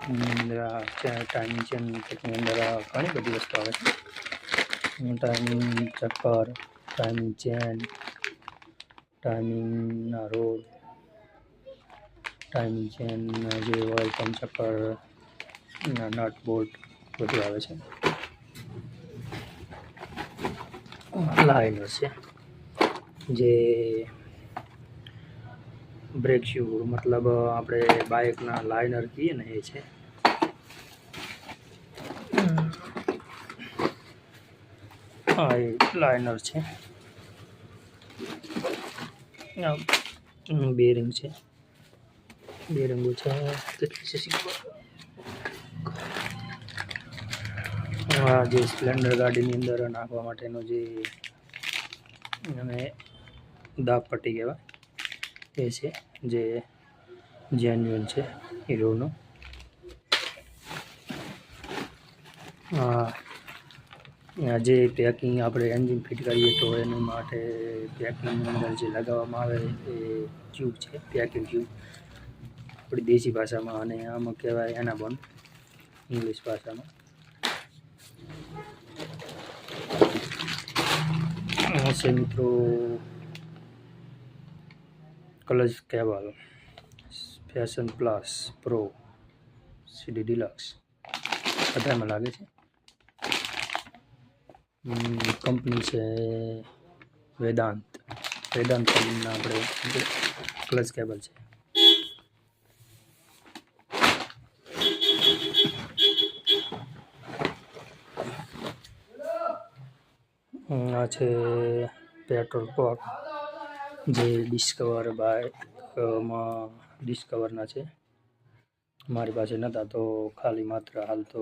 Timing chain કિટની અંદર ઘણી બધી વસ્તુ આવે છે. ટાઈમિંગ ચક્કર, ટાઈમિંગ ચેન, ટાઈમિંગના રોડ, ટાઈમિંગ ચેન જે ઓઇલ પંપ ચક્કર, નટ બોલ્ટ બધું આવે છે. લાઇનર છે જે બ્રેક શૂ મતલબ આપણે બાઇકના લાઇનર કહીએ ને એ છે. હા એ લાઇનર છે. બેરિંગ છે, બેરિંગો છે કેટલી છે શીખવા. આ જે સ્પ્લેન્ડર ગાડીની અંદર નાખવા માટેનો જે અને દાબ પટ્ટી કહેવાય એ છે, જે જેન્યુઅન છે હીરોનો. જે પેકિંગ આપણે એન્જિન ફિટ કરીએ તો એના માટે પેકિંગની અંદર જે લગાવવામાં આવે એ ટ્યુબ છે, પેકિંગ ટ્યુબ આપણી દેશી ભાષામાં, અને આમાં કહેવાય એના બોન્ડ ઇંગ્લિશ ભાષામાં. છે મિત્રો clutch cable Passion Plus Pro CD Deluxe બધામાં લાગે છે. કંપની છે વેદાંત. વેદાંત કંપનીના આપણે ક્લચ કેબલ છે. આ છે પેટ્રોલ પંપ જે ડિસ્કવર બાઇકમાં ડિસ્કવરના છે. મારી પાસે નહોતા તો ખાલી માત્ર હાલ તો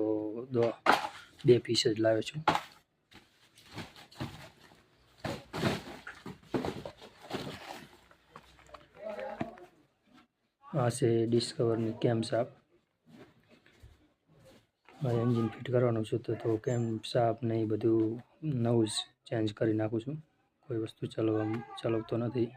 2 પીસ જ લાવ્યો છું. આ છે ડિસ્કવરની કેમ સાપ. એન્જિન ફિટ કરવાનું છું તો કેમ સાપ ને એ બધું નવું જ ચેન્જ કરી નાખું છું. કોઈ વસ્તુ ચલાવતો નથી.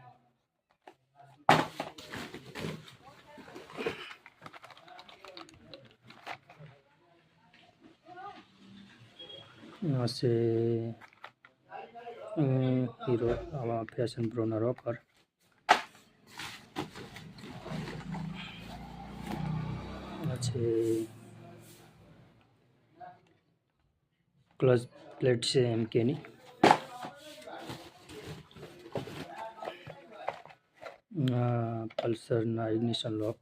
આ છે હીરો આવા ફેશન પ્રોના રોકર. આ છે ક્લચ પ્લેટ છે એમકેની. પલ્સરના ઇગ્નિશન લોક.